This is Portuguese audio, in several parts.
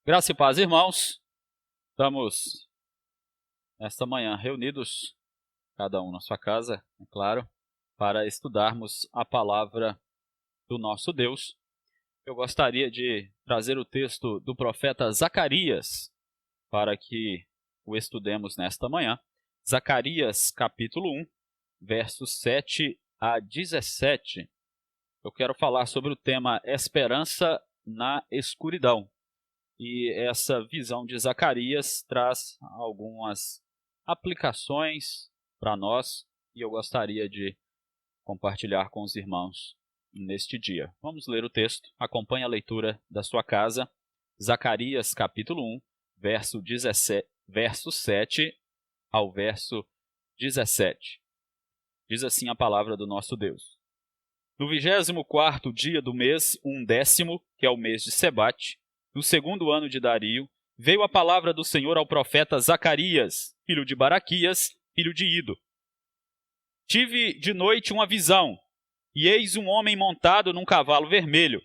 Graça e paz, irmãos. Estamos nesta manhã reunidos, cada um na sua casa, é claro, para estudarmos a palavra do nosso Deus. Eu gostaria de trazer o texto do profeta Zacarias para que o estudemos nesta manhã. Zacarias, capítulo 1, versos 7 a 17. Eu quero falar sobre o tema Esperança na Escuridão. E essa visão de Zacarias traz algumas aplicações para nós e eu gostaria de compartilhar com os irmãos neste dia. Vamos ler o texto, acompanhe a leitura da sua casa. Zacarias capítulo 1, verso 7 ao verso 17. Diz assim a palavra do nosso Deus. No 24º dia do mês, 1º, que é o mês de Sebate, no segundo ano de Dario, veio a palavra do Senhor ao profeta Zacarias, filho de Baraquias, filho de Ido. Tive de noite uma visão, e eis um homem montado num cavalo vermelho.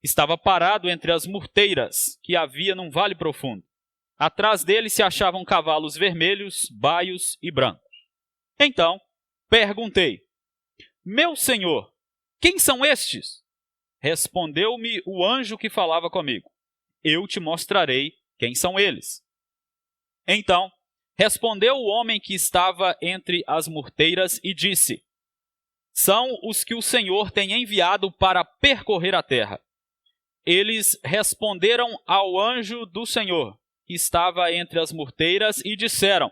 Estava parado entre as murteiras que havia num vale profundo. Atrás dele se achavam cavalos vermelhos, baios e brancos. Então, perguntei: Meu senhor, quem são estes? Respondeu-me o anjo que falava comigo: Eu te mostrarei quem são eles. Então, respondeu o homem que estava entre as murteiras e disse: São os que o Senhor tem enviado para percorrer a terra. Eles responderam ao anjo do Senhor, que estava entre as murteiras, e disseram: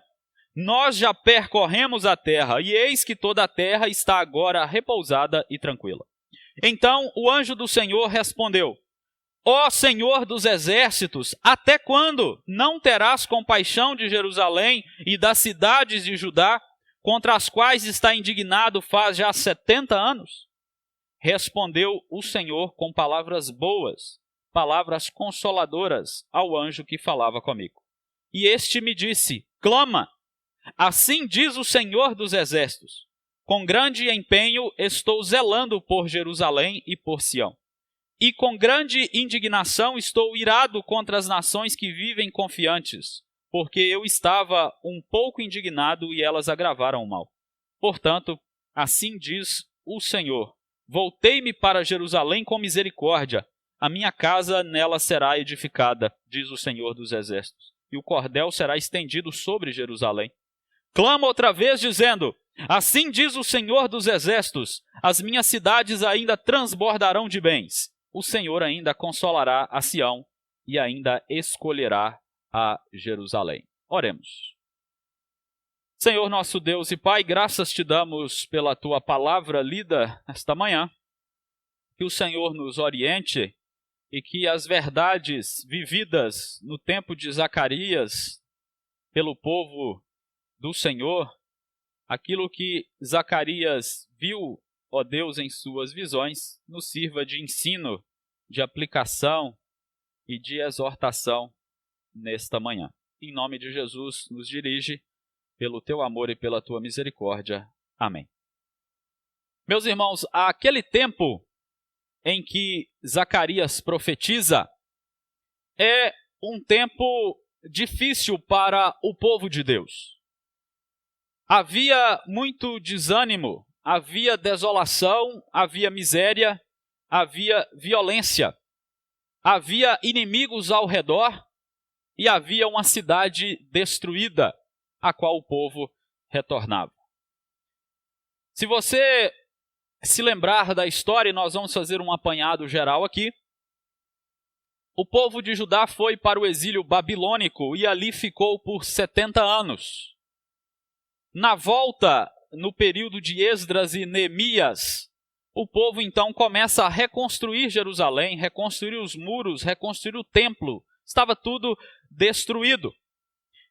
Nós já percorremos a terra, e eis que toda a terra está agora repousada e tranquila. Então o anjo do Senhor respondeu: Ó Senhor dos exércitos, até quando não terás compaixão de Jerusalém e das cidades de Judá, contra as quais está indignado faz já 70 anos? Respondeu o Senhor com palavras boas, palavras consoladoras ao anjo que falava comigo. E este me disse: Clama, assim diz o Senhor dos exércitos, com grande empenho estou zelando por Jerusalém e por Sião. E com grande indignação estou irado contra as nações que vivem confiantes, porque eu estava um pouco indignado e elas agravaram o mal. Portanto, assim diz o Senhor: Voltei-me para Jerusalém com misericórdia, a minha casa nela será edificada, diz o Senhor dos exércitos, e o cordel será estendido sobre Jerusalém. Clama outra vez, dizendo: Assim diz o Senhor dos exércitos, as minhas cidades ainda transbordarão de bens. O Senhor ainda consolará a Sião e ainda escolherá a Jerusalém. Oremos. Senhor nosso Deus e Pai, graças te damos pela tua palavra lida esta manhã. Que o Senhor nos oriente e que as verdades vividas no tempo de Zacarias pelo povo do Senhor, aquilo que Zacarias viu, ó Deus, em suas visões, nos sirva de ensino, de aplicação e de exortação nesta manhã. Em nome de Jesus, nos dirige pelo teu amor e pela tua misericórdia. Amém. Meus irmãos, aquele tempo em que Zacarias profetiza é um tempo difícil para o povo de Deus. Havia muito desânimo, havia desolação, havia miséria, havia violência, havia inimigos ao redor e havia uma cidade destruída, a qual o povo retornava. Se você se lembrar da história, nós vamos fazer um apanhado geral aqui. O povo de Judá foi para o exílio babilônico e ali ficou por 70 anos. Na volta, no período de Esdras e Neemias, o povo então começa a reconstruir Jerusalém, reconstruir os muros, reconstruir o templo. Estava tudo destruído.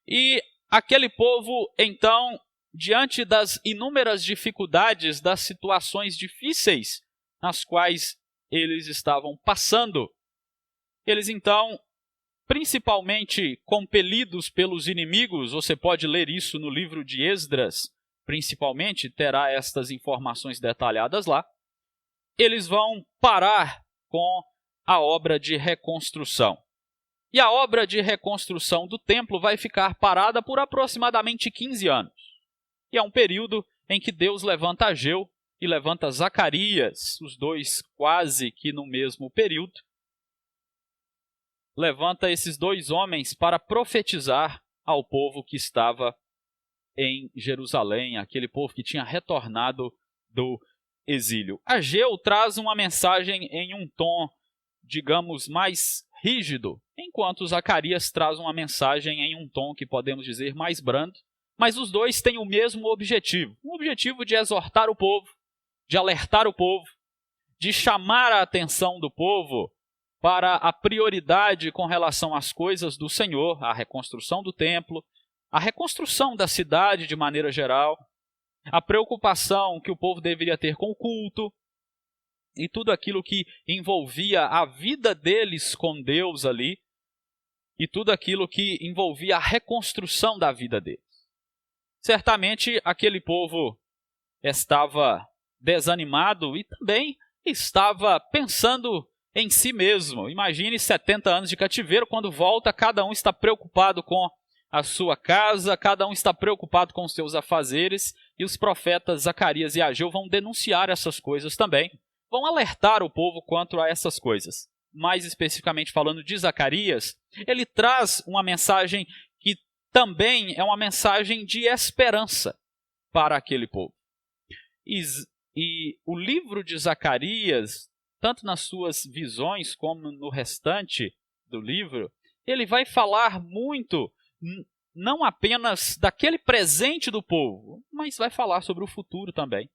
E aquele povo, então, diante das inúmeras dificuldades, das situações difíceis nas quais eles estavam passando, eles então, principalmente compelidos pelos inimigos, você pode ler isso no livro de Esdras, principalmente, terá estas informações detalhadas lá, eles vão parar com a obra de reconstrução. E a obra de reconstrução do templo vai ficar parada por aproximadamente 15 anos. E é um período em que Deus levanta Ageu e levanta Zacarias, os dois quase que no mesmo período. Levanta esses dois homens para profetizar ao povo que estava em Jerusalém, aquele povo que tinha retornado do exílio. Ageu traz uma mensagem em um tom, digamos, mais rígido, enquanto Zacarias traz uma mensagem em um tom que podemos dizer mais brando, mas os dois têm o mesmo objetivo, o objetivo de exortar o povo, de alertar o povo, de chamar a atenção do povo para a prioridade com relação às coisas do Senhor, a reconstrução do templo, a reconstrução da cidade de maneira geral, a preocupação que o povo deveria ter com o culto e tudo aquilo que envolvia a vida deles com Deus ali e tudo aquilo que envolvia a reconstrução da vida deles. Certamente aquele povo estava desanimado e também estava pensando em si mesmo. Imagine 70 anos de cativeiro, quando volta, cada um está preocupado com a sua casa, cada um está preocupado com os seus afazeres, e os profetas Zacarias e Ageu vão denunciar essas coisas também, vão alertar o povo quanto a essas coisas. Mais especificamente falando de Zacarias, ele traz uma mensagem que também é uma mensagem de esperança para aquele povo. E o livro de Zacarias, tanto nas suas visões como no restante do livro, ele vai falar muito, não apenas daquele presente do povo, mas vai falar sobre o futuro também.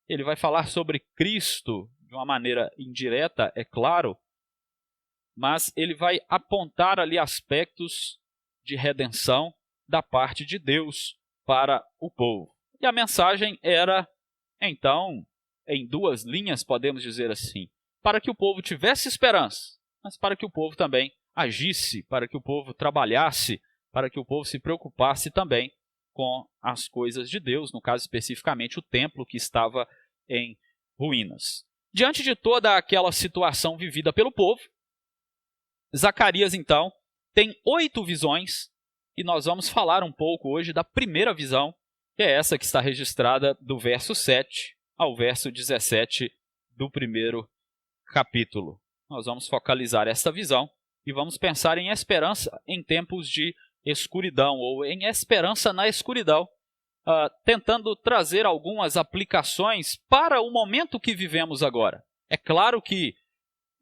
Ele vai falar sobre Cristo de uma maneira indireta, é claro, mas ele vai apontar ali aspectos de redenção da parte de Deus para o povo. E a mensagem era, então, em duas linhas, podemos dizer assim, para que o povo tivesse esperança, mas para que o povo também agisse, para que o povo trabalhasse, para que o povo se preocupasse também com as coisas de Deus, no caso especificamente o templo que estava em ruínas. Diante de toda aquela situação vivida pelo povo, Zacarias, então, tem 8 visões, e nós vamos falar um pouco hoje da primeira visão, que é essa que está registrada do verso 7 ao verso 17 do primeiro capítulo. Nós vamos focalizar esta visão e vamos pensar em esperança em tempos de escuridão, ou em esperança na escuridão, tentando trazer algumas aplicações para o momento que vivemos agora. É claro que,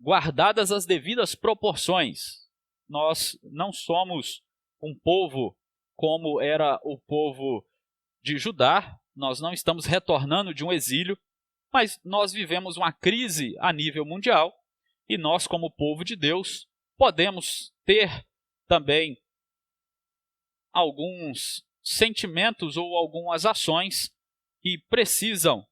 guardadas as devidas proporções, nós não somos um povo como era o povo de Judá, nós não estamos retornando de um exílio, mas nós vivemos uma crise a nível mundial e nós, como povo de Deus, podemos ter também alguns sentimentos ou algumas ações que precisam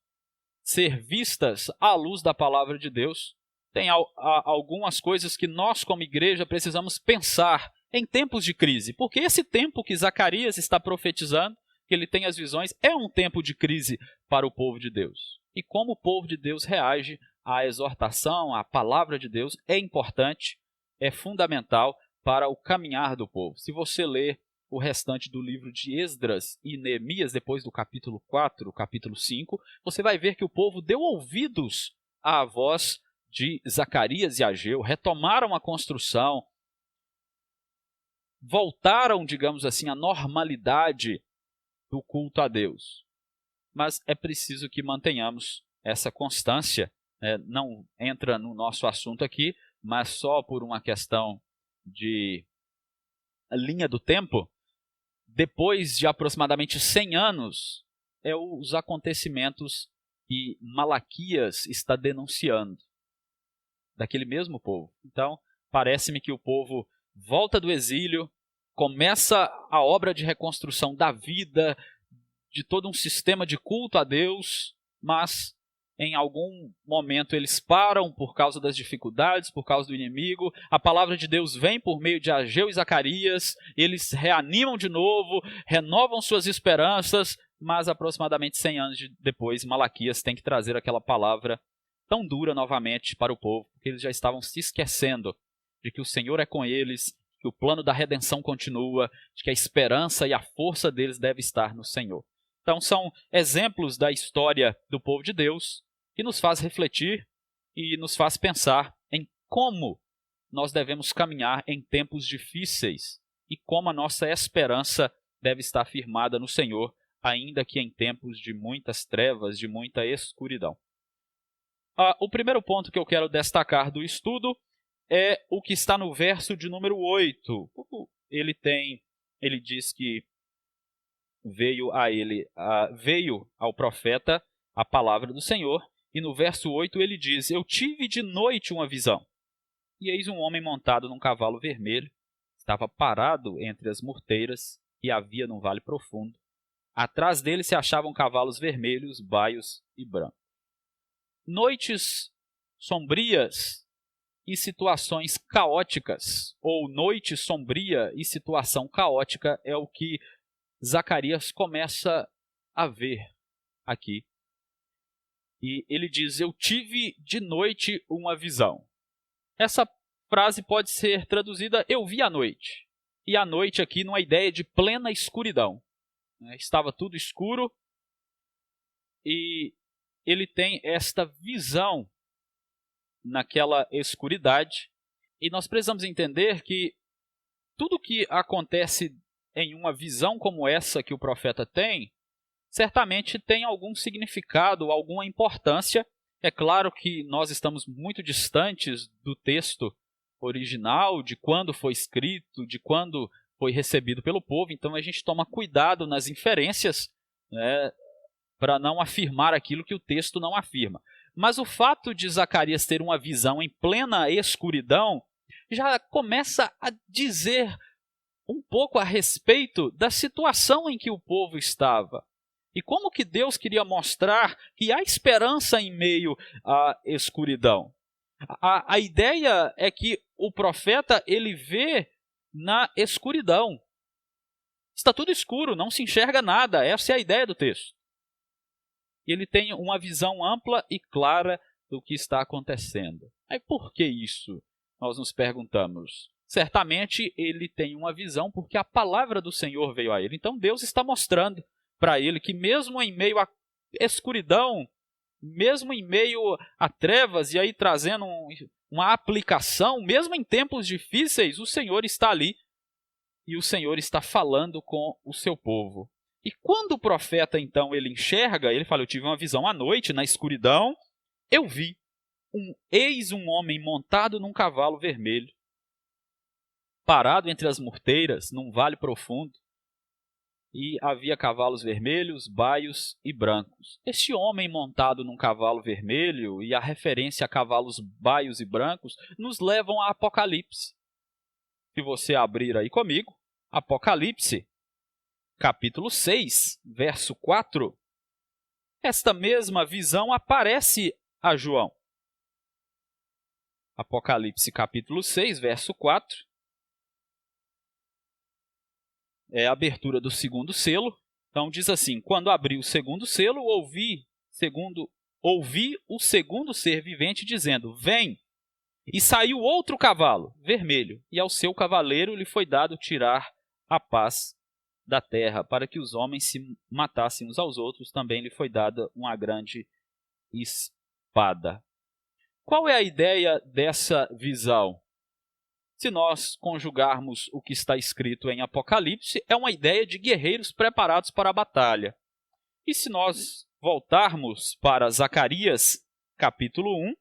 ser vistas à luz da palavra de Deus. Tem algumas coisas que nós, como igreja, precisamos pensar em tempos de crise, porque esse tempo que Zacarias está profetizando, que ele tem as visões, é um tempo de crise para o povo de Deus. E como o povo de Deus reage à exortação, à palavra de Deus, é importante, é fundamental para o caminhar do povo. Se você ler o restante do livro de Esdras e Neemias, depois do capítulo 4, capítulo 5, você vai ver que o povo deu ouvidos à voz de Zacarias e Ageu, retomaram a construção, voltaram, digamos assim, à normalidade do culto a Deus. Mas é preciso que mantenhamos essa constância, não entra no nosso assunto aqui, mas só por uma questão de linha do tempo, depois de aproximadamente 100 anos, os acontecimentos que Malaquias está denunciando, daquele mesmo povo. Então, parece-me que o povo volta do exílio, começa a obra de reconstrução da vida, de todo um sistema de culto a Deus, mas em algum momento eles param por causa das dificuldades, por causa do inimigo. A palavra de Deus vem por meio de Ageu e Zacarias, eles reanimam de novo, renovam suas esperanças, mas aproximadamente 100 anos depois, Malaquias tem que trazer aquela palavra tão dura novamente para o povo, porque eles já estavam se esquecendo de que o Senhor é com eles, que o plano da redenção continua, de que a esperança e a força deles deve estar no Senhor. Então são exemplos da história do povo de Deus que nos faz refletir e nos faz pensar em como nós devemos caminhar em tempos difíceis e como a nossa esperança deve estar firmada no Senhor, ainda que em tempos de muitas trevas, de muita escuridão. O primeiro ponto que eu quero destacar do estudo é o que está no verso de número 8. Ele diz que veio ao profeta a palavra do Senhor, e no verso 8 ele diz: eu tive de noite uma visão, e eis um homem montado num cavalo vermelho, estava parado entre as murteiras, e havia num vale profundo. Atrás dele se achavam cavalos vermelhos, baios e brancos. Noites sombrias e situações caóticas, ou noite sombria e situação caótica, é o que Zacarias começa a ver aqui. E ele diz: eu tive de noite uma visão. Essa frase pode ser traduzida: eu vi à noite. E à noite aqui numa ideia de plena escuridão. Estava tudo escuro e ele tem esta visão naquela escuridade. E nós precisamos entender que tudo que acontece em uma visão como essa que o profeta tem, certamente tem algum significado, alguma importância. É claro que nós estamos muito distantes do texto original, de quando foi escrito, de quando foi recebido pelo povo, então a gente toma cuidado nas inferências, né, para não afirmar aquilo que o texto não afirma. Mas o fato de Zacarias ter uma visão em plena escuridão já começa a dizer um pouco a respeito da situação em que o povo estava. E como que Deus queria mostrar que há esperança em meio à escuridão. A ideia é que o profeta ele vê na escuridão. Está tudo escuro, não se enxerga nada. Essa é a ideia do texto. Ele tem uma visão ampla e clara do que está acontecendo. Aí por que isso? Nós nos perguntamos. Certamente ele tem uma visão porque a palavra do Senhor veio a ele. Então Deus está mostrando para ele que mesmo em meio à escuridão, mesmo em meio a trevas, e aí trazendo uma aplicação, mesmo em tempos difíceis, o Senhor está ali e o Senhor está falando com o seu povo. E quando o profeta, então, ele enxerga, ele fala: eu tive uma visão à noite, na escuridão, eu vi, eis um homem montado num cavalo vermelho, parado entre as murteiras, num vale profundo, e havia cavalos vermelhos, baios e brancos. Este homem montado num cavalo vermelho e a referência a cavalos baios e brancos nos levam a Apocalipse. Se você abrir aí comigo, Apocalipse, capítulo 6, verso 4, esta mesma visão aparece a João. Apocalipse, capítulo 6, verso 4. É a abertura do segundo selo. Então diz assim: quando abri o segundo selo, ouvi o segundo ser vivente dizendo: vem! E saiu outro cavalo, vermelho, e ao seu cavaleiro lhe foi dado tirar a paz da terra, para que os homens se matassem uns aos outros. Também lhe foi dada uma grande espada. Qual é a ideia dessa visão? Se nós conjugarmos o que está escrito em Apocalipse, é uma ideia de guerreiros preparados para a batalha. E se nós voltarmos para Zacarias, capítulo 1,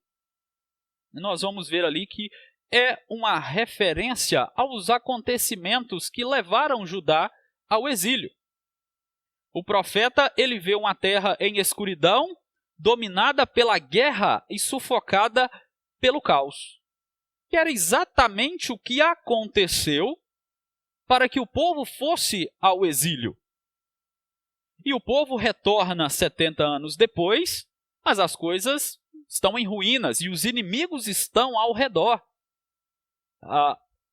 nós vamos ver ali que é uma referência aos acontecimentos que levaram Judá ao exílio. O profeta ele vê uma terra em escuridão, dominada pela guerra e sufocada pelo caos. Que era exatamente o que aconteceu para que o povo fosse ao exílio. E o povo retorna 70 anos depois, mas as coisas estão em ruínas e os inimigos estão ao redor,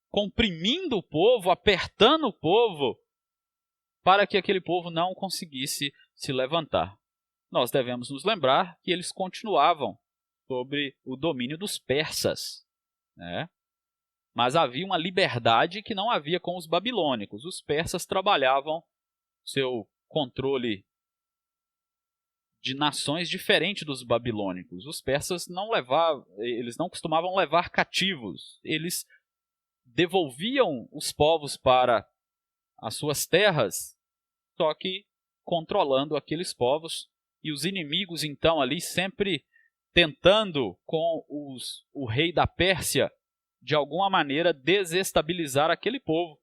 comprimindo o povo, apertando o povo, para que aquele povo não conseguisse se levantar. Nós devemos nos lembrar que eles continuavam sob o domínio dos persas, né? mas havia uma liberdade que não havia com os babilônicos. Os persas trabalhavam seu controle de nações diferente dos babilônicos. Os persas eles não costumavam levar cativos, eles devolviam os povos para as suas terras, só que controlando aqueles povos, e os inimigos então ali sempre tentando com o rei da Pérsia de alguma maneira desestabilizar aquele povo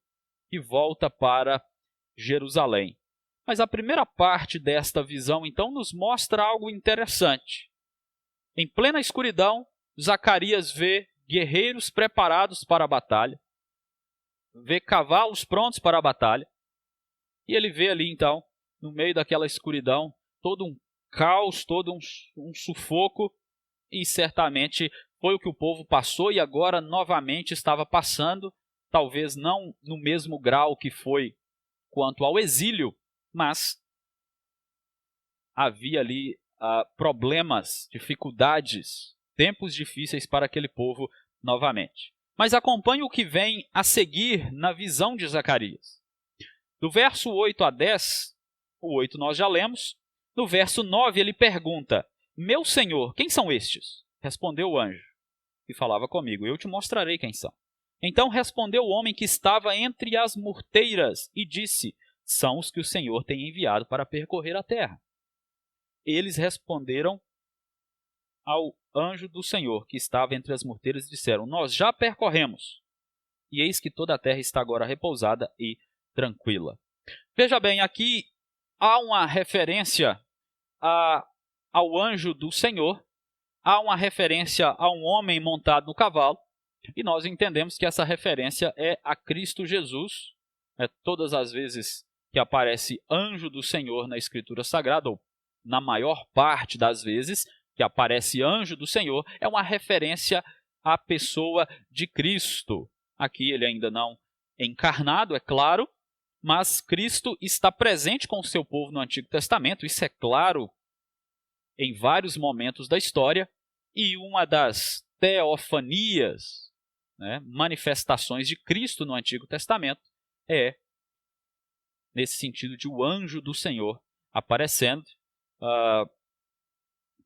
que volta para Jerusalém. Mas a primeira parte desta visão, então, nos mostra algo interessante. Em plena escuridão, Zacarias vê guerreiros preparados para a batalha, vê cavalos prontos para a batalha, e ele vê ali, então, no meio daquela escuridão, todo um caos, todo um sufoco, e certamente foi o que o povo passou e agora novamente estava passando, talvez não no mesmo grau que foi quanto ao exílio, mas havia ali problemas, dificuldades, tempos difíceis para aquele povo novamente. Mas acompanhe o que vem a seguir na visão de Zacarias. Do verso 8 a 10, o 8 nós já lemos, no verso 9 ele pergunta: meu senhor, quem são estes? Respondeu o anjo que falava comigo: eu te mostrarei quem são. Então respondeu o homem que estava entre as murteiras e disse: são os que o Senhor tem enviado para percorrer a terra. Eles responderam ao anjo do Senhor, que estava entre as murteiras, e disseram: nós já percorremos, e eis que toda a terra está agora repousada e tranquila. Veja bem, aqui há uma referência ao anjo do Senhor, há uma referência a um homem montado no cavalo, e nós entendemos que essa referência é a Cristo Jesus. Todas as vezes que aparece anjo do Senhor na Escritura Sagrada, ou na maior parte das vezes que aparece anjo do Senhor, é uma referência à pessoa de Cristo. Aqui ele ainda não encarnado, é claro, mas Cristo está presente com o seu povo no Antigo Testamento, isso é claro em vários momentos da história, e uma das teofanias, manifestações de Cristo no Antigo Testamento, é nesse sentido de o anjo do Senhor aparecendo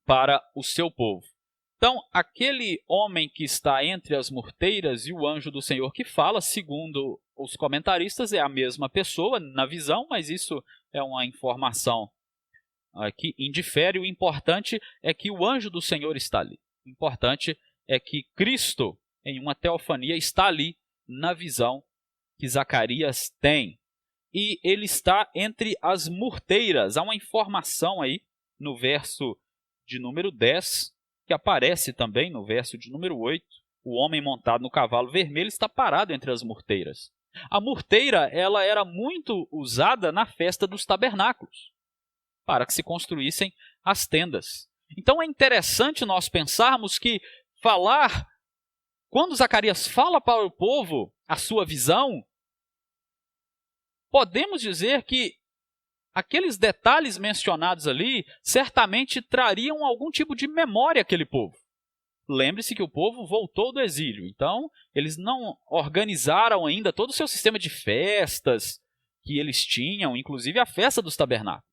para o seu povo. Então, aquele homem que está entre as murteiras e o anjo do Senhor que fala, segundo os comentaristas, é a mesma pessoa na visão, mas isso é uma informação que indifere. O importante é que o anjo do Senhor está ali. O importante é que Cristo, em uma teofania, está ali na visão que Zacarias tem. E ele está entre as murteiras. Há uma informação aí no verso de número 10, que aparece também no verso de número 8. O homem montado no cavalo vermelho está parado entre as murteiras. A murteira, ela era muito usada na festa dos tabernáculos, para que se construíssem as tendas. Então é interessante nós pensarmos que quando Zacarias fala para o povo a sua visão, podemos dizer que aqueles detalhes mencionados ali certamente trariam algum tipo de memória àquele povo. Lembre-se que o povo voltou do exílio, então eles não organizaram ainda todo o seu sistema de festas que eles tinham, inclusive a festa dos tabernáculos.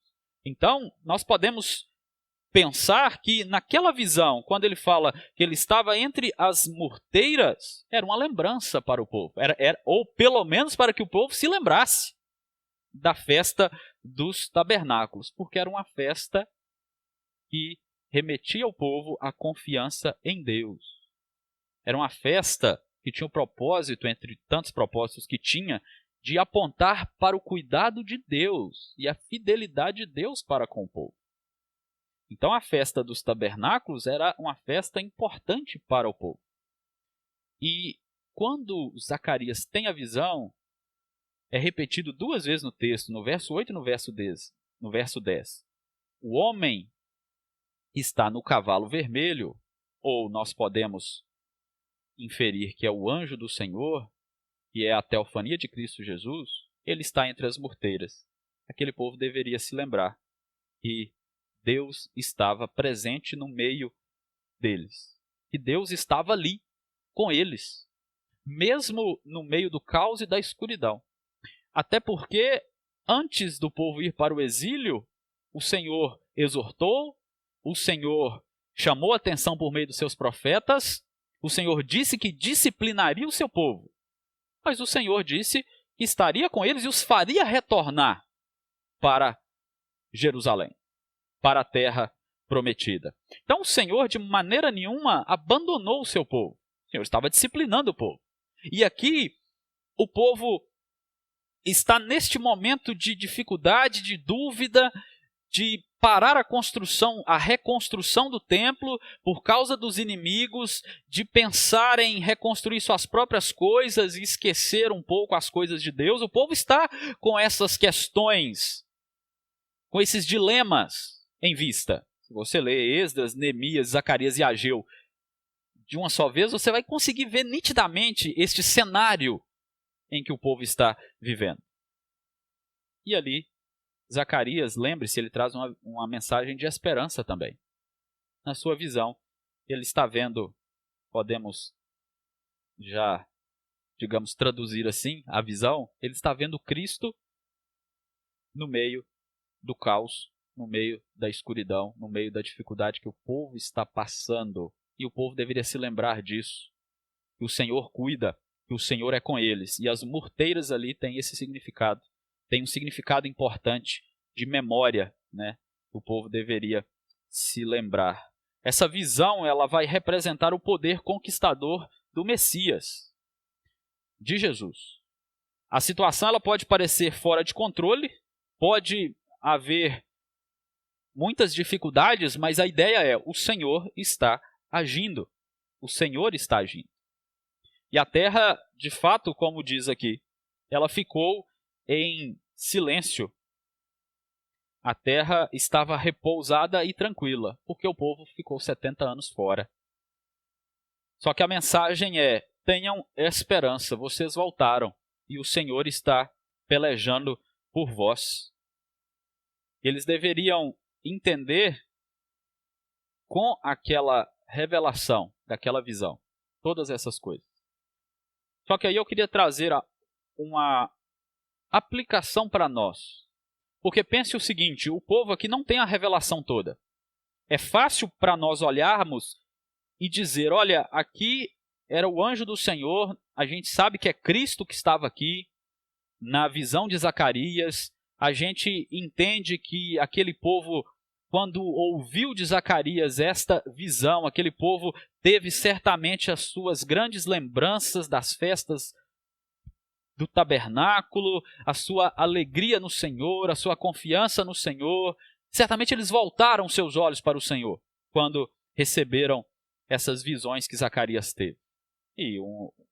Então, nós podemos pensar que naquela visão, quando ele fala que ele estava entre as murteiras, era uma lembrança para o povo, ou pelo menos para que o povo se lembrasse da festa dos tabernáculos, porque era uma festa que remetia ao povo à confiança em Deus. Era uma festa que tinha o propósito, entre tantos propósitos que tinha, de apontar para o cuidado de Deus e a fidelidade de Deus para com o povo. Então a festa dos tabernáculos era uma festa importante para o povo. E quando Zacarias tem a visão, é repetido duas vezes no texto, no verso 8 e no verso 10. O homem está no cavalo vermelho, ou nós podemos inferir que é o anjo do Senhor, que é a teofania de Cristo Jesus, ele está entre as murteiras. Aquele povo deveria se lembrar que Deus estava presente no meio deles, que Deus estava ali com eles. mesmo no meio do caos e da escuridão. Até porque, antes do povo ir para o exílio, o Senhor exortou, o Senhor chamou a atenção por meio dos seus profetas, o Senhor disse que disciplinaria o seu povo, mas o Senhor disse que estaria com eles e os faria retornar para Jerusalém, para a terra prometida. Então o Senhor, de maneira nenhuma, abandonou o seu povo. O Senhor estava disciplinando o povo. E aqui, o povo está neste momento de dificuldade, de dúvida, de parar a reconstrução do templo por causa dos inimigos, de pensar em reconstruir suas próprias coisas e esquecer um pouco as coisas de Deus. O povo está com essas questões, com esses dilemas em vista. Se você lê Esdras, Neemias, Zacarias e Ageu de uma só vez, você vai conseguir ver nitidamente este cenário em que o povo está vivendo. E ali, Zacarias, lembre-se, ele traz uma mensagem de esperança também. Na sua visão, ele está vendo, podemos já, digamos, traduzir assim, a visão, ele está vendo Cristo no meio do caos, no meio da escuridão, no meio da dificuldade que o povo está passando. E o povo deveria se lembrar disso, que o Senhor cuida, que o Senhor é com eles. E as murteiras ali têm esse significado. Tem um significado importante de memória, né? O povo deveria se lembrar. Essa visão, ela vai representar o poder conquistador do Messias, de Jesus. A situação, ela pode parecer fora de controle, pode haver muitas dificuldades, mas a ideia é: o Senhor está agindo. O Senhor está agindo. E a terra, de fato, como diz aqui, ela ficou em silêncio. A terra estava repousada e tranquila, porque o povo ficou 70 anos fora. Só que a mensagem é: tenham esperança, vocês voltaram e o Senhor está pelejando por vós. Eles deveriam entender com aquela revelação, daquela visão, todas essas coisas. Só que aí eu queria trazer uma aplicação para nós. Porque pense o seguinte: o povo aqui não tem a revelação toda. É fácil para nós olharmos e dizer: olha, aqui era o anjo do Senhor, a gente sabe que é Cristo que estava aqui, na visão de Zacarias, a gente entende que aquele povo, quando ouviu de Zacarias esta visão, aquele povo teve certamente as suas grandes lembranças das festas do tabernáculo, a sua alegria no Senhor, a sua confiança no Senhor. Certamente eles voltaram seus olhos para o Senhor quando receberam essas visões que Zacarias teve. E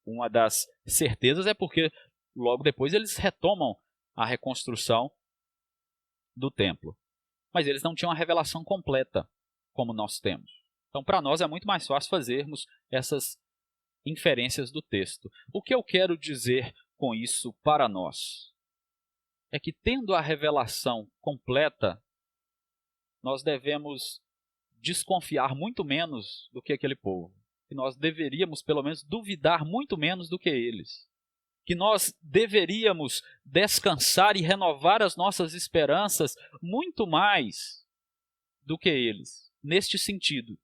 uma das certezas é porque logo depois eles retomam a reconstrução do templo. Mas eles não tinham a revelação completa como nós temos. Então, para nós é muito mais fácil fazermos essas inferências do texto. O que eu quero dizer com isso para nós é que, tendo a revelação completa, nós devemos desconfiar muito menos do que aquele povo. Que nós deveríamos, pelo menos, duvidar muito menos do que eles. Que nós deveríamos descansar e renovar as nossas esperanças muito mais do que eles, neste sentido.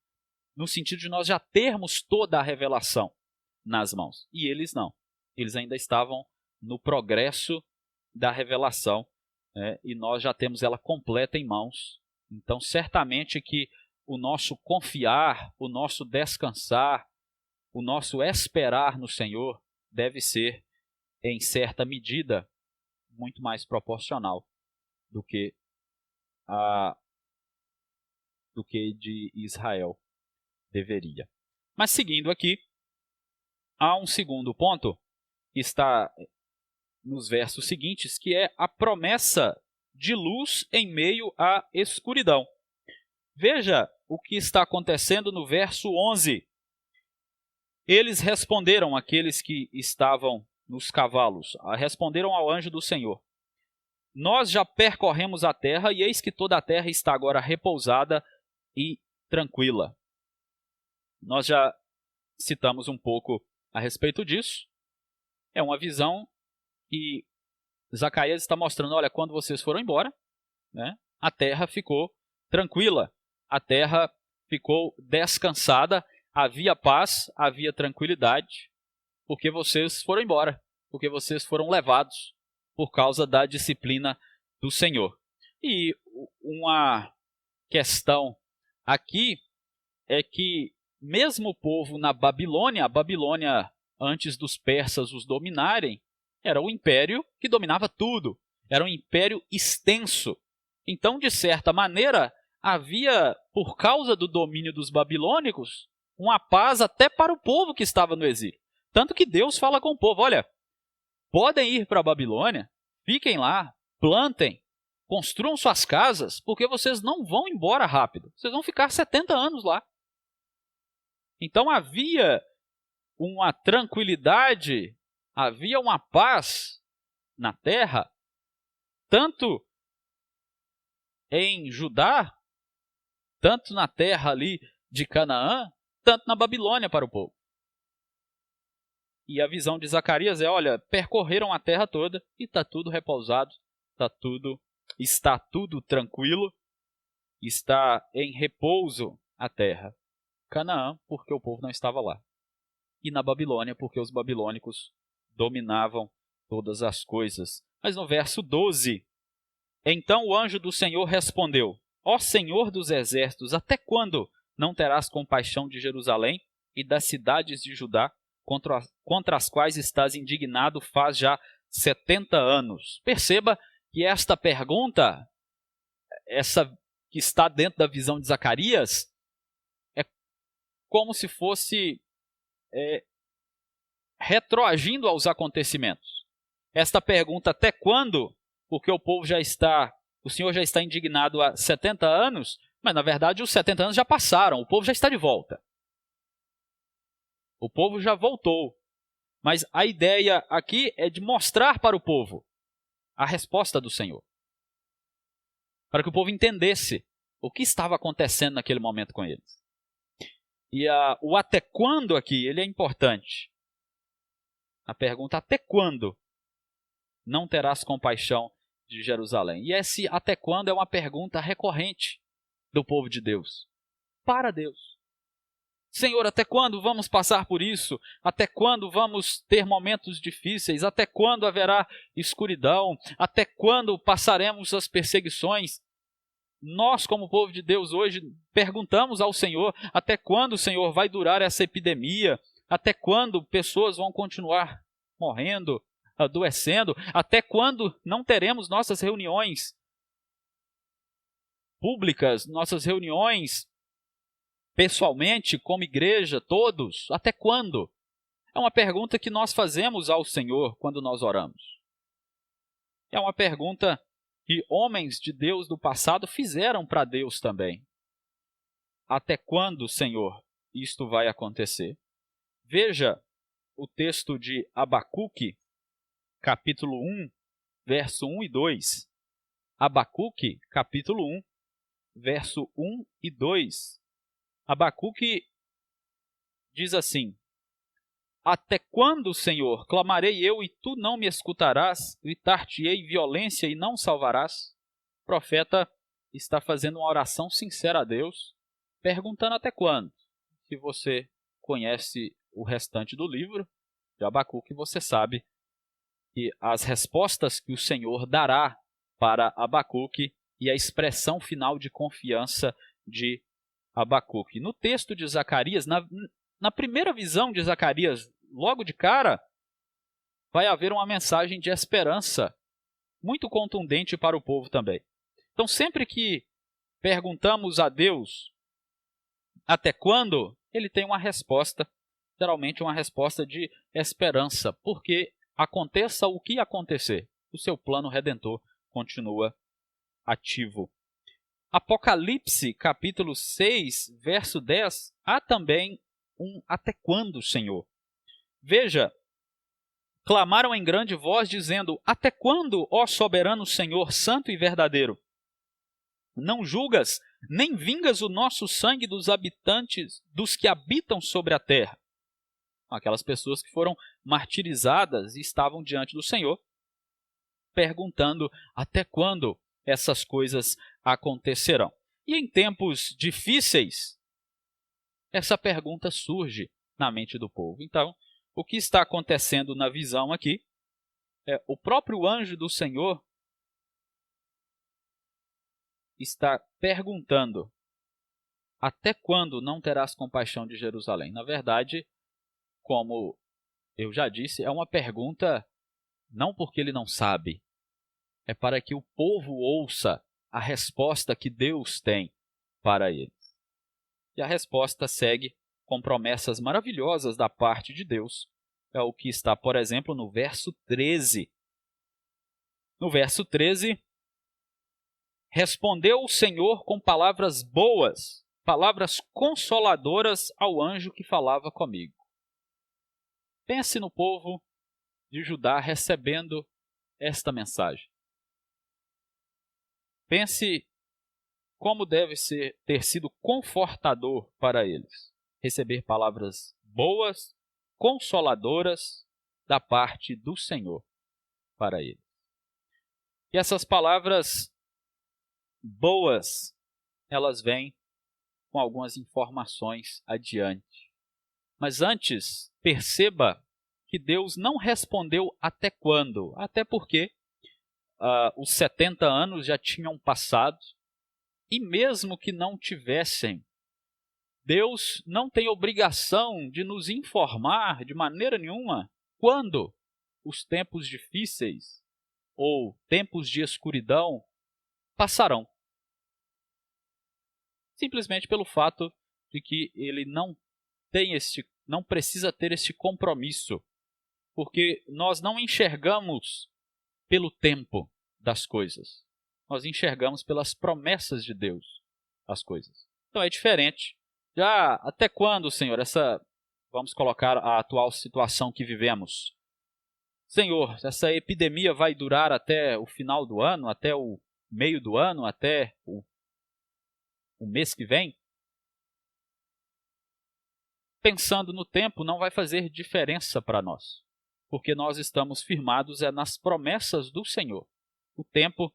No sentido de nós já termos toda a revelação nas mãos. E eles não. Eles ainda estavam no progresso da revelação, né? E nós já temos ela completa em mãos. Então, certamente que o nosso confiar, o nosso descansar, o nosso esperar no Senhor deve ser, em certa medida, muito mais proporcional do que de Israel deveria. Mas seguindo aqui, há um segundo ponto que está nos versos seguintes, que é a promessa de luz em meio à escuridão. Veja o que está acontecendo no verso 11. Eles responderam, aqueles que estavam nos cavalos, responderam ao anjo do Senhor: nós já percorremos a terra, e eis que toda a terra está agora repousada e tranquila. Nós já citamos um pouco a respeito disso. É uma visão que Zacarias está mostrando, olha, quando vocês foram embora, né, a terra ficou tranquila, a terra ficou descansada, havia paz, havia tranquilidade, porque vocês foram embora, porque vocês foram levados por causa da disciplina do Senhor. E uma questão aqui é que mesmo o povo na Babilônia, a Babilônia, antes dos persas os dominarem, era o império que dominava tudo, era um império extenso. Então, de certa maneira, havia, por causa do domínio dos babilônicos, uma paz até para o povo que estava no exílio. Tanto que Deus fala com o povo, olha, podem ir para a Babilônia, fiquem lá, plantem, construam suas casas, porque vocês não vão embora rápido, vocês vão ficar 70 anos lá. Então havia uma tranquilidade, havia uma paz na terra, tanto em Judá, tanto na terra ali de Canaã, tanto na Babilônia para o povo. E a visão de Zacarias é, olha, percorreram a terra toda e está tudo repousado, está tudo tranquilo, está em repouso a terra. Canaã, porque o povo não estava lá. E na Babilônia, porque os babilônicos dominavam todas as coisas. Mas no verso 12, então o anjo do Senhor respondeu, ó Senhor dos exércitos, até quando não terás compaixão de Jerusalém e das cidades de Judá, contra as quais estás indignado faz já 70 anos? Perceba que esta pergunta, essa que está dentro da visão de Zacarias, é como se fosse retroagindo aos acontecimentos. Esta pergunta, até quando? Porque o Senhor já está indignado há 70 anos, mas na verdade os 70 anos já passaram, o povo já está de volta. O povo já voltou. Mas a ideia aqui é de mostrar para o povo a resposta do Senhor. Para que o povo entendesse o que estava acontecendo naquele momento com eles. E o até quando aqui, ele é importante. A pergunta, até quando não terás compaixão de Jerusalém? E esse até quando é uma pergunta recorrente do povo de Deus. Para Deus. Senhor, até quando vamos passar por isso? Até quando vamos ter momentos difíceis? Até quando haverá escuridão? Até quando passaremos as perseguições? Nós, como povo de Deus hoje, perguntamos ao Senhor, até quando, Senhor, vai durar essa epidemia? Até quando pessoas vão continuar morrendo, adoecendo? Até quando não teremos nossas reuniões públicas, nossas reuniões pessoalmente, como igreja, todos? Até quando? É uma pergunta que nós fazemos ao Senhor quando nós oramos. É uma pergunta que homens de Deus do passado fizeram para Deus também. Até quando, Senhor, isto vai acontecer? Veja o texto de Abacuque, capítulo 1, verso 1 e 2. Abacuque, capítulo 1, verso 1 e 2. Abacuque diz assim, até quando, Senhor, clamarei eu e tu não me escutarás? Gritar-te-ei violência e não salvarás? O profeta está fazendo uma oração sincera a Deus, perguntando até quando. Se você conhece o restante do livro de Abacuque, você sabe que as respostas que o Senhor dará para Abacuque e a expressão final de confiança de Abacuque. No texto de Zacarias, na primeira visão de Zacarias, logo de cara, vai haver uma mensagem de esperança muito contundente para o povo também. Então, sempre que perguntamos a Deus até quando, ele tem uma resposta, geralmente uma resposta de esperança, porque aconteça o que acontecer, o seu plano redentor continua ativo. Apocalipse, capítulo 6, verso 10, há também um até quando, Senhor? Veja, clamaram em grande voz, dizendo, até quando, ó soberano Senhor, santo e verdadeiro? Não julgas, nem vingas o nosso sangue dos habitantes, dos que habitam sobre a terra. aquelas pessoas que foram martirizadas e estavam diante do Senhor, perguntando até quando essas coisas acontecerão. E em tempos difíceis, essa pergunta surge na mente do povo. Então, o que está acontecendo na visão aqui é o próprio anjo do Senhor está perguntando: até quando não terás compaixão de Jerusalém? Na verdade, como eu já disse, é uma pergunta não porque ele não sabe, é para que o povo ouça a resposta que Deus tem para eles. E a resposta segue com promessas maravilhosas da parte de Deus. É o que está, por exemplo, no verso 13. No verso 13, respondeu o Senhor com palavras boas, palavras consoladoras ao anjo que falava comigo. Pense no povo de Judá recebendo esta mensagem. Pense como deve ter sido confortador para eles receber palavras boas, consoladoras da parte do Senhor para eles. E essas palavras boas, elas vêm com algumas informações adiante. Mas antes, perceba que Deus não respondeu até quando, até porque os 70 anos já tinham passado, e mesmo que não tivessem, Deus não tem obrigação de nos informar de maneira nenhuma quando os tempos difíceis ou tempos de escuridão passarão. Simplesmente pelo fato de que ele não precisa ter este compromisso, porque nós não enxergamos pelo tempo das coisas, nós enxergamos pelas promessas de Deus as coisas. Então é diferente. Já até quando, Senhor, vamos colocar a atual situação que vivemos? Senhor, essa epidemia vai durar até o final do ano, até o meio do ano, até o mês que vem? Pensando no tempo, não vai fazer diferença para nós, porque nós estamos firmados nas promessas do Senhor. O tempo,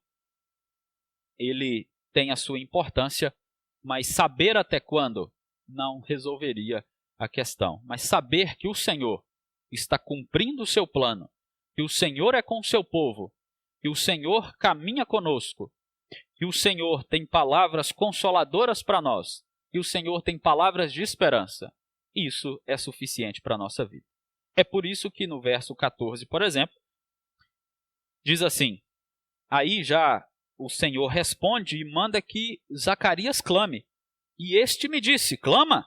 ele tem a sua importância, mas saber até quando não resolveria a questão. Mas saber que o Senhor está cumprindo o seu plano, que o Senhor é com o seu povo, que o Senhor caminha conosco, que o Senhor tem palavras consoladoras para nós, que o Senhor tem palavras de esperança, isso é suficiente para a nossa vida. É por isso que no verso 14, por exemplo, diz assim: aí já o Senhor responde e manda que Zacarias clame. E este me disse: clama,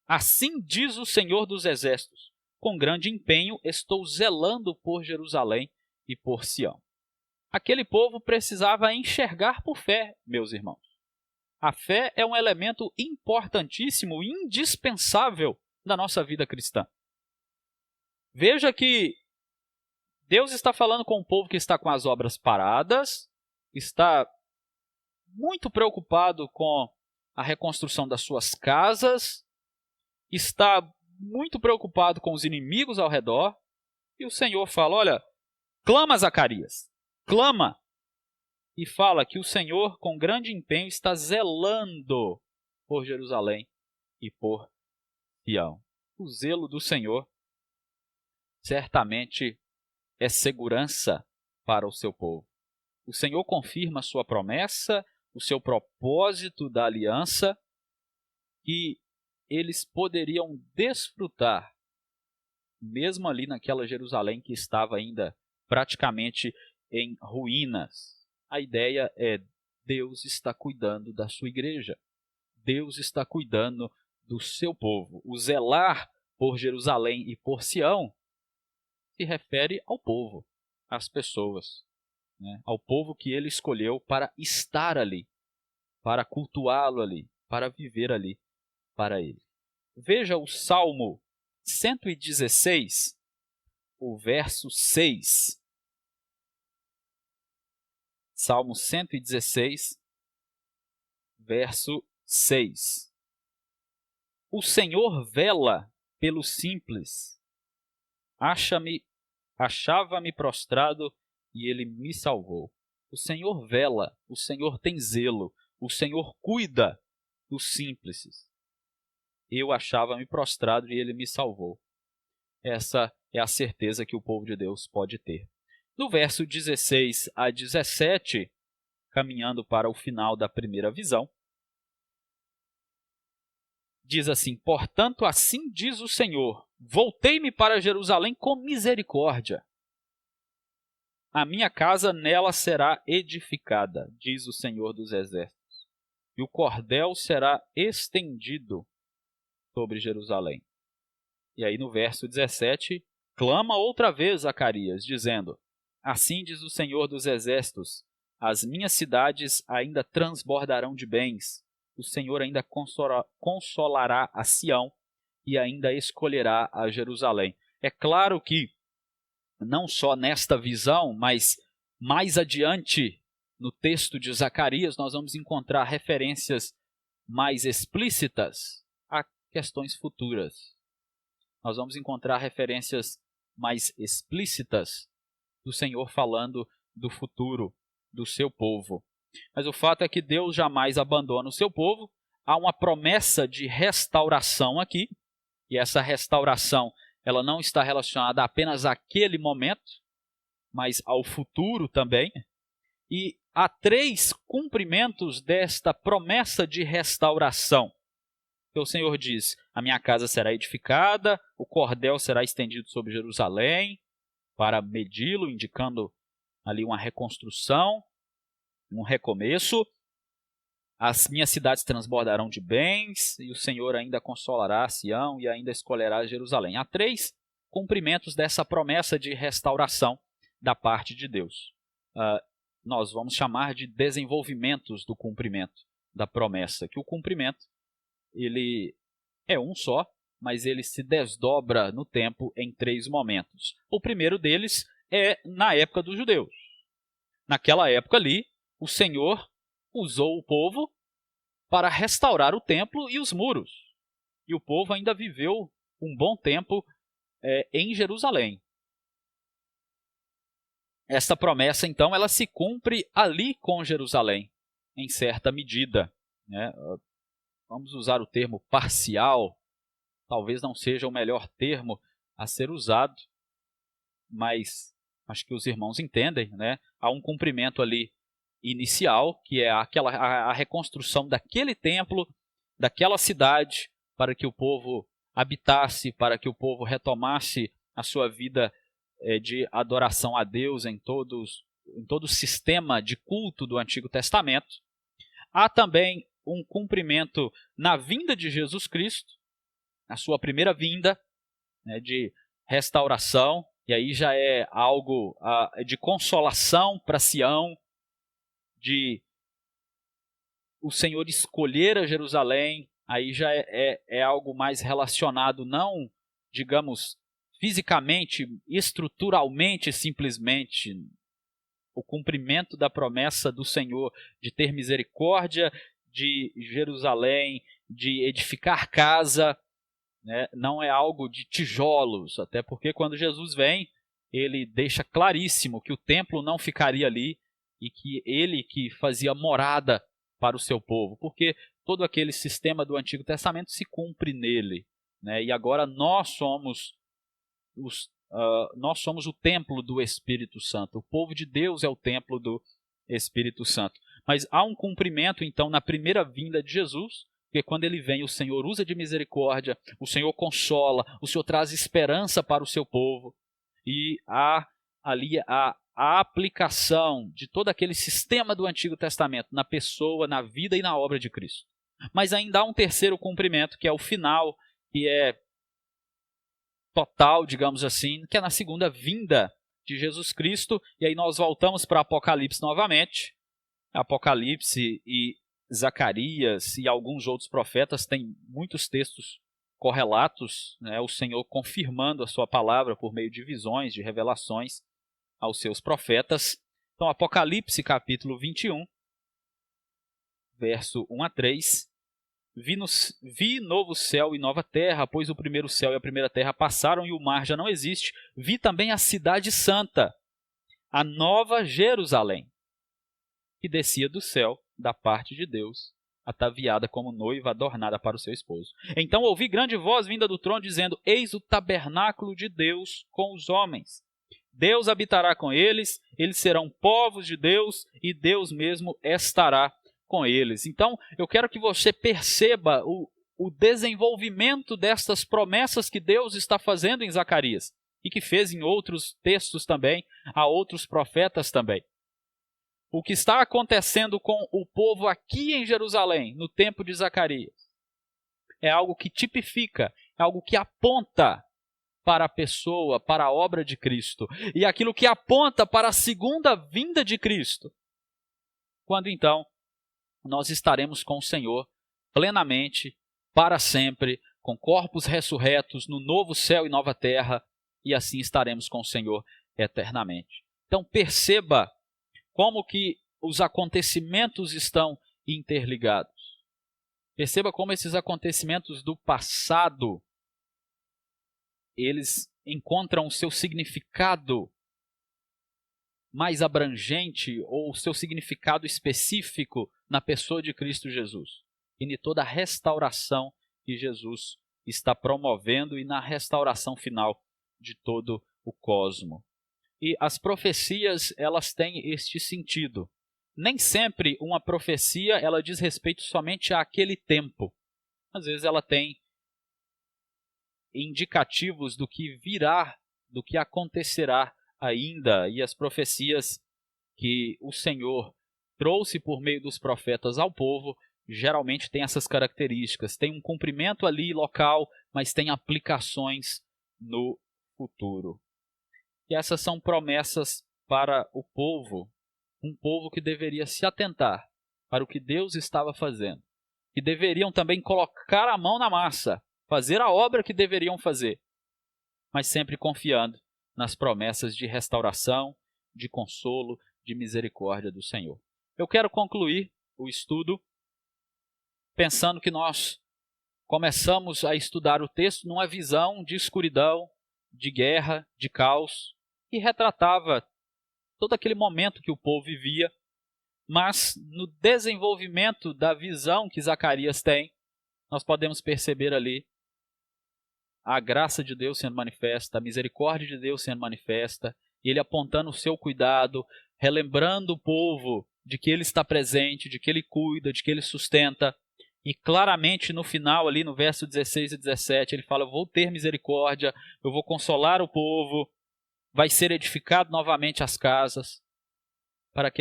assim diz o Senhor dos Exércitos, com grande empenho estou zelando por Jerusalém e por Sião. Aquele povo precisava enxergar por fé, meus irmãos. A fé é um elemento importantíssimo e indispensável da nossa vida cristã. Veja que Deus está falando com um povo que está com as obras paradas, está muito preocupado com a reconstrução das suas casas, está muito preocupado com os inimigos ao redor, e o Senhor fala: olha, clama, Zacarias, clama, e fala que o Senhor com grande empenho está zelando por Jerusalém e por Sião. O zelo do Senhor certamente é segurança para o seu povo. O Senhor confirma a sua promessa, o seu propósito da aliança, que eles poderiam desfrutar, mesmo ali naquela Jerusalém que estava ainda praticamente em ruínas. A ideia é: Deus está cuidando da sua igreja, Deus está cuidando do seu povo. O zelar por Jerusalém e por Sião se refere ao povo, às pessoas, né? Ao povo que ele escolheu para estar ali, para cultuá-lo ali, para viver ali para ele. Veja o Salmo 116, o verso 6. Salmo 116, verso 6. O Senhor vela pelo simples achava-me prostrado e ele me salvou. O Senhor vela, o Senhor tem zelo, o Senhor cuida dos simples. Eu achava-me prostrado e ele me salvou. Essa é a certeza que o povo de Deus pode ter. No verso 16 a 17, caminhando para o final da primeira visão, diz assim: portanto, assim diz o Senhor, voltei-me para Jerusalém com misericórdia. A minha casa nela será edificada, diz o Senhor dos Exércitos, e o cordel será estendido sobre Jerusalém. E aí no verso 17, clama outra vez Zacarias, dizendo: assim diz o Senhor dos Exércitos, as minhas cidades ainda transbordarão de bens, o Senhor ainda consolará a Sião e ainda escolherá a Jerusalém. É claro que, não só nesta visão, mas mais adiante no texto de Zacarias, nós vamos encontrar referências mais explícitas a questões futuras. Nós vamos encontrar referências mais explícitas do Senhor falando do futuro do seu povo. Mas o fato é que Deus jamais abandona o seu povo. Há uma promessa de restauração aqui, e essa restauração ela não está relacionada apenas àquele momento, mas ao futuro também. E há 3 cumprimentos desta promessa de restauração. O Senhor diz: a minha casa será edificada, o cordel será estendido sobre Jerusalém para medi-lo, indicando ali uma reconstrução, um recomeço. As minhas cidades transbordarão de bens, e o Senhor ainda consolará Sião e ainda escolherá Jerusalém. Há 3 cumprimentos dessa promessa de restauração da parte de Deus. Nós vamos chamar de desenvolvimentos do cumprimento da promessa, que o cumprimento ele é um só, mas ele se desdobra no tempo em 3 momentos. O primeiro deles é na época dos judeus. Naquela época ali, o Senhor usou o povo para restaurar o templo e os muros. E o povo ainda viveu um bom tempo em Jerusalém. Esta promessa, então, ela se cumpre ali com Jerusalém, em certa medida, né? Vamos usar o termo parcial, talvez não seja o melhor termo a ser usado, mas acho que os irmãos entendem, né? Há um cumprimento ali inicial, que é a reconstrução daquele templo, daquela cidade, para que o povo habitasse, para que o povo retomasse a sua vida de adoração a Deus em todo o sistema de culto do Antigo Testamento. Há também um cumprimento na vinda de Jesus Cristo, na sua primeira vinda, né, de restauração, e aí já é algo de consolação para Sião, de o Senhor escolher a Jerusalém, aí já é algo mais relacionado, não, digamos, fisicamente, estruturalmente, simplesmente, o cumprimento da promessa do Senhor de ter misericórdia de Jerusalém, de edificar casa, né? Não é algo de tijolos, até porque quando Jesus vem, ele deixa claríssimo que o templo não ficaria ali e que ele que fazia morada para o seu povo, porque todo aquele sistema do Antigo Testamento se cumpre nele, né? E agora nós somos o templo do Espírito Santo. O povo de Deus é o templo do Espírito Santo. Mas há um cumprimento, então, na primeira vinda de Jesus, porque quando ele vem, o Senhor usa de misericórdia, o Senhor consola, o Senhor traz esperança para o seu povo. E há ali a aplicação de todo aquele sistema do Antigo Testamento na pessoa, na vida e na obra de Cristo. Mas ainda há um terceiro cumprimento, que é o final, que é total, digamos assim, que é na segunda vinda de Jesus Cristo. E aí nós voltamos para Apocalipse novamente. Apocalipse e Zacarias e alguns outros profetas têm muitos textos correlatos, né? O Senhor confirmando a sua palavra por meio de visões, de revelações aos seus profetas. Então, Apocalipse capítulo 21, verso 1 a 3, Vi novo céu e nova terra, pois o primeiro céu e a primeira terra passaram e o mar já não existe. Vi também a cidade santa, a nova Jerusalém, que descia do céu da parte de Deus, ataviada como noiva adornada para o seu esposo. Então ouvi grande voz vinda do trono, dizendo: Eis o tabernáculo de Deus com os homens. Deus habitará com eles, eles serão povos de Deus, e Deus mesmo estará com eles. Então, eu quero que você perceba o desenvolvimento destas promessas que Deus está fazendo em Zacarias, e que fez em outros textos também, a outros profetas também. O que está acontecendo com o povo aqui em Jerusalém, no tempo de Zacarias, é algo que tipifica, é algo que aponta para a pessoa, para a obra de Cristo, e aquilo que aponta para a segunda vinda de Cristo, quando então nós estaremos com o Senhor plenamente, para sempre, com corpos ressurretos no novo céu e nova terra, e assim estaremos com o Senhor eternamente. Então perceba como que os acontecimentos estão interligados. Perceba como esses acontecimentos do passado, eles encontram o seu significado mais abrangente ou o seu significado específico na pessoa de Cristo Jesus e em toda a restauração que Jesus está promovendo e na restauração final de todo o cosmo. E as profecias, elas têm este sentido. Nem sempre uma profecia ela diz respeito somente àquele tempo. Às vezes ela tem indicativos do que virá, do que acontecerá ainda, e as profecias que o Senhor trouxe por meio dos profetas ao povo, geralmente têm essas características, tem um cumprimento ali local, mas tem aplicações no futuro. E essas são promessas para o povo, um povo que deveria se atentar para o que Deus estava fazendo, que deveriam também colocar a mão na massa, fazer a obra que deveriam fazer, mas sempre confiando nas promessas de restauração, de consolo, de misericórdia do Senhor. Eu quero concluir o estudo pensando que nós começamos a estudar o texto numa visão de escuridão, de guerra, de caos, que retratava todo aquele momento que o povo vivia, mas no desenvolvimento da visão que Zacarias tem, nós podemos perceber ali a graça de Deus sendo manifesta, a misericórdia de Deus sendo manifesta, e ele apontando o seu cuidado, relembrando o povo de que ele está presente, de que ele cuida, de que ele sustenta. E claramente no final, ali no verso 16 e 17, ele fala: eu vou ter misericórdia, eu vou consolar o povo, vai ser edificado novamente as casas, para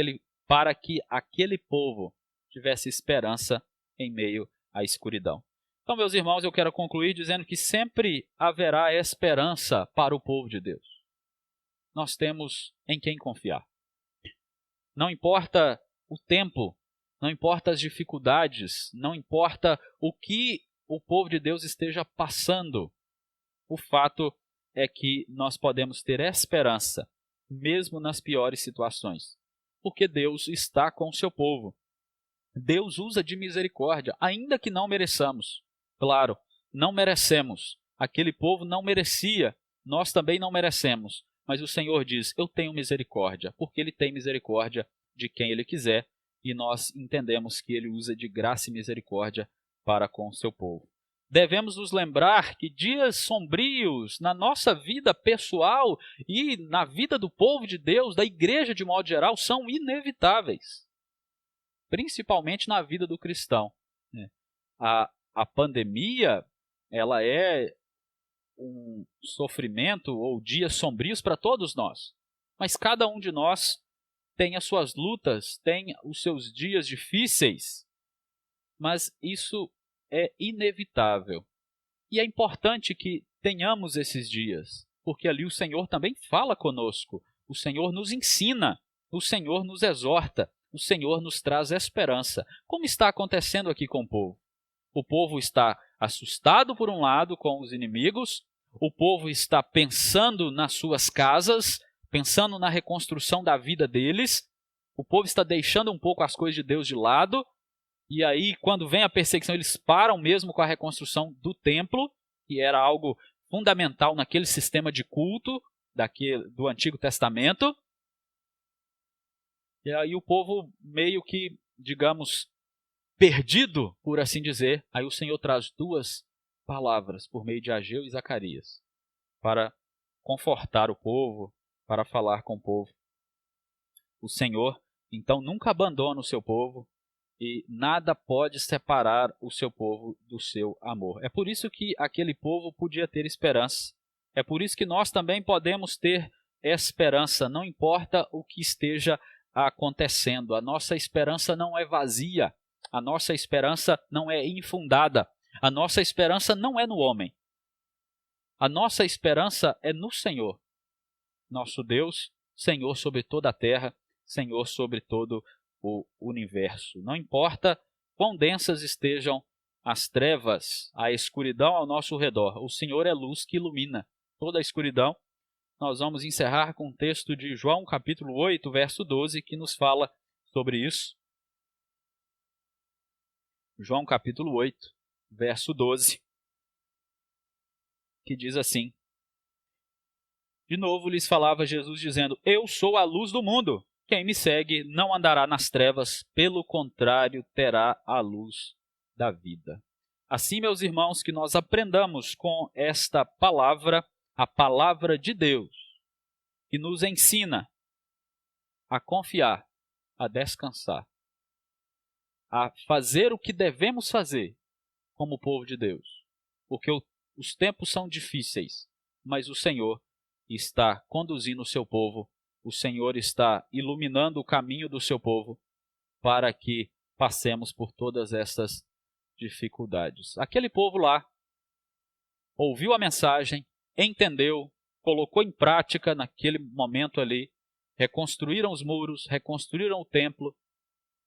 que aquele povo tivesse esperança em meio à escuridão. Então, meus irmãos, eu quero concluir dizendo que sempre haverá esperança para o povo de Deus. Nós temos em quem confiar. Não importa o tempo, não importa as dificuldades, não importa o que o povo de Deus esteja passando, o fato é que nós podemos ter esperança, mesmo nas piores situações, porque Deus está com o seu povo. Deus usa de misericórdia, ainda que não mereçamos. Claro, não merecemos. Aquele povo não merecia, nós também não merecemos. Mas o Senhor diz: eu tenho misericórdia, porque Ele tem misericórdia de quem Ele quiser, e nós entendemos que Ele usa de graça e misericórdia para com o seu povo. Devemos nos lembrar que dias sombrios na nossa vida pessoal e na vida do povo de Deus, da igreja de modo geral, são inevitáveis, principalmente na vida do cristão. A pandemia, ela é um sofrimento ou dias sombrios para todos nós, mas cada um de nós tem as suas lutas, tem os seus dias difíceis, mas isso é inevitável. E é importante que tenhamos esses dias, porque ali o Senhor também fala conosco, o Senhor nos ensina, o Senhor nos exorta, o Senhor nos traz esperança, como está acontecendo aqui com o povo. O povo está assustado por um lado com os inimigos, o povo está pensando nas suas casas, pensando na reconstrução da vida deles, o povo está deixando um pouco as coisas de Deus de lado, E aí, quando vem a perseguição, eles param mesmo com a reconstrução do templo, que era algo fundamental naquele sistema de culto do Antigo Testamento. E aí o povo meio que, digamos, perdido, por assim dizer. Aí o Senhor traz duas palavras por meio de Ageu e Zacarias para confortar o povo, para falar com o povo. O Senhor, então, nunca abandona o seu povo, e nada pode separar o seu povo do seu amor. É por isso que aquele povo podia ter esperança. É por isso que nós também podemos ter esperança, não importa o que esteja acontecendo. A nossa esperança não é vazia, a nossa esperança não é infundada, a nossa esperança não é no homem. A nossa esperança é no Senhor, nosso Deus, Senhor sobre toda a terra, Senhor sobre todo o universo. Não importa quão densas estejam as trevas, a escuridão ao nosso redor, o Senhor é luz que ilumina toda a escuridão. Nós vamos encerrar com um texto de João, capítulo 8, verso 12, que nos fala sobre isso. João, capítulo 8, verso 12, que diz assim: de novo lhes falava Jesus dizendo: eu sou a luz do mundo. Quem me segue não andará nas trevas, pelo contrário, terá a luz da vida. Assim, meus irmãos, que nós aprendamos com esta palavra, a palavra de Deus, que nos ensina a confiar, a descansar, a fazer o que devemos fazer como povo de Deus. Porque os tempos são difíceis, mas o Senhor está conduzindo o seu povo, o Senhor está iluminando o caminho do seu povo para que passemos por todas essas dificuldades. Aquele povo lá ouviu a mensagem, entendeu, colocou em prática naquele momento ali, reconstruíram os muros, reconstruíram o templo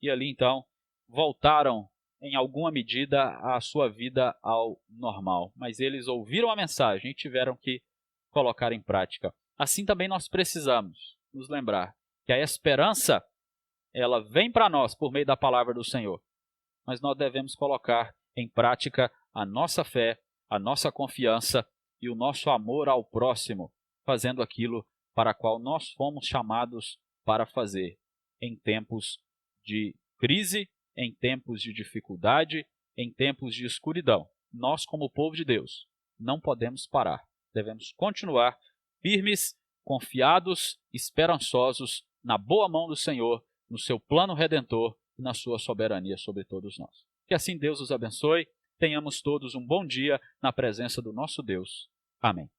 e ali então voltaram em alguma medida a sua vida ao normal. Mas eles ouviram a mensagem e tiveram que colocar em prática. Assim também nós precisamos nos lembrar que a esperança, ela vem para nós por meio da palavra do Senhor, mas nós devemos colocar em prática a nossa fé, a nossa confiança e o nosso amor ao próximo, fazendo aquilo para o qual nós fomos chamados para fazer em tempos de crise, em tempos de dificuldade, em tempos de escuridão. Nós, como povo de Deus, não podemos parar. Devemos continuar firmes, confiados, esperançosos na boa mão do Senhor, no seu plano redentor e na sua soberania sobre todos nós. Que assim Deus os abençoe, tenhamos todos um bom dia na presença do nosso Deus. Amém.